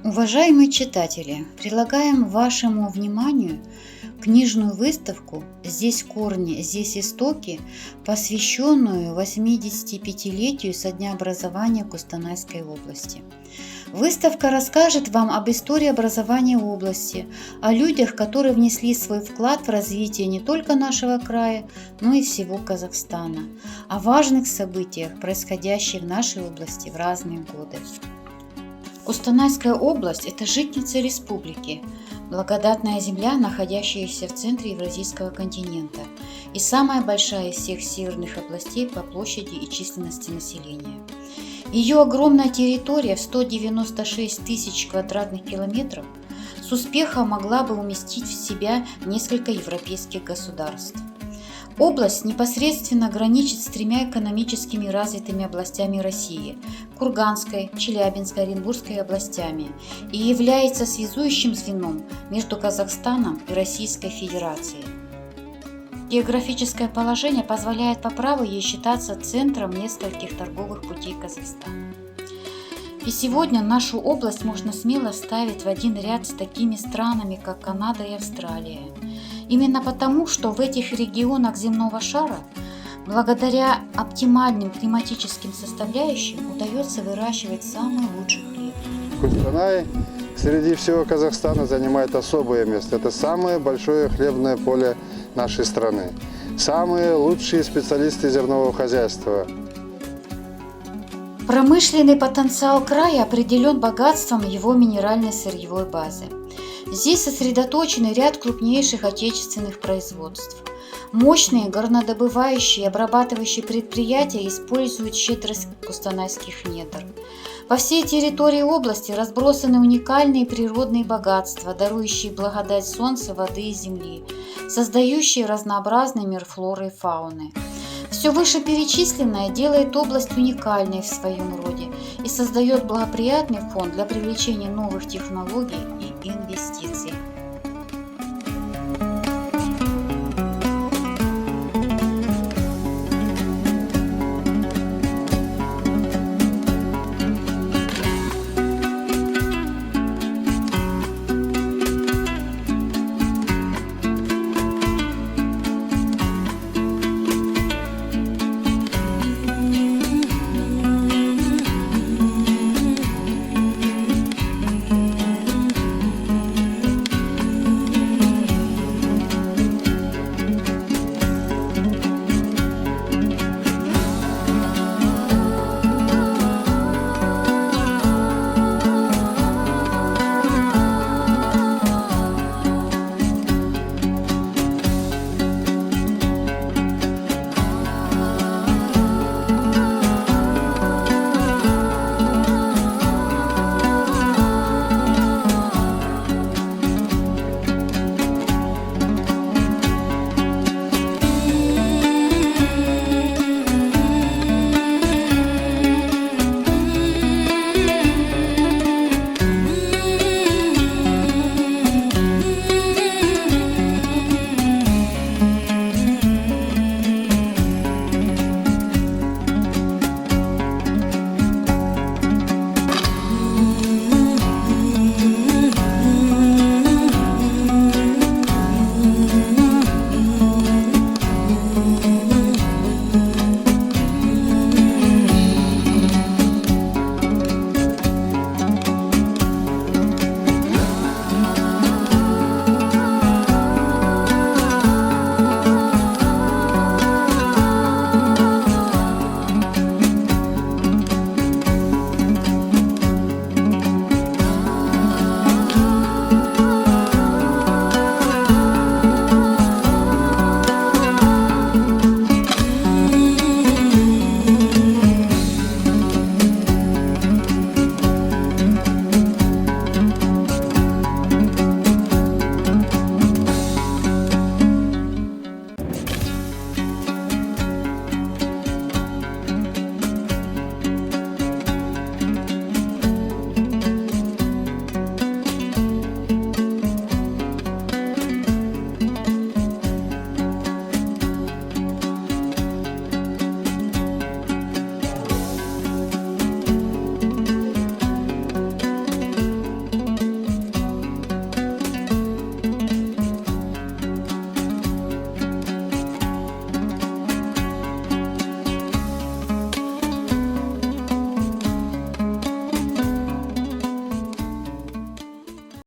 Уважаемые читатели, предлагаем вашему вниманию книжную выставку «Здесь корни, здесь истоки», посвященную 85-летию со дня образования Кустанайской области. Выставка расскажет вам об истории образования области, о людях, которые внесли свой вклад в развитие не только нашего края, но и всего Казахстана, о важных событиях, происходящих в нашей области в разные годы. Кустанайская область – это житница республики, благодатная земля, находящаяся в центре Евразийского континента и самая большая из всех северных областей по площади и численности населения. Ее огромная территория в 196 тысяч квадратных километров с успехом могла бы уместить в себя несколько европейских государств. Область непосредственно граничит с тремя экономическими развитыми областями России – Курганской, Челябинской, Оренбургской областями и является связующим звеном между Казахстаном и Российской Федерацией. Географическое положение позволяет по праву ей считаться центром нескольких торговых путей Казахстана. И сегодня нашу область можно смело ставить в один ряд с такими странами, как Канада и Австралия. Именно потому, что в этих регионах земного шара, благодаря оптимальным климатическим составляющим, удается выращивать самый лучший хлеб. Кустанай среди всего Казахстана занимает особое место. Это самое большое хлебное поле нашей страны. Самые лучшие специалисты зернового хозяйства. Промышленный потенциал края определен богатством его минеральной сырьевой базы. Здесь сосредоточены ряд крупнейших отечественных производств. Мощные горнодобывающие и обрабатывающие предприятия используют щедрость кустанайских недр. По всей территории области разбросаны уникальные природные богатства, дарующие благодать солнца, воды и земли, создающие разнообразный мир флоры и фауны. Все вышеперечисленное делает область уникальной в своем роде и создает благоприятный фон для привлечения новых технологий и инвестиций.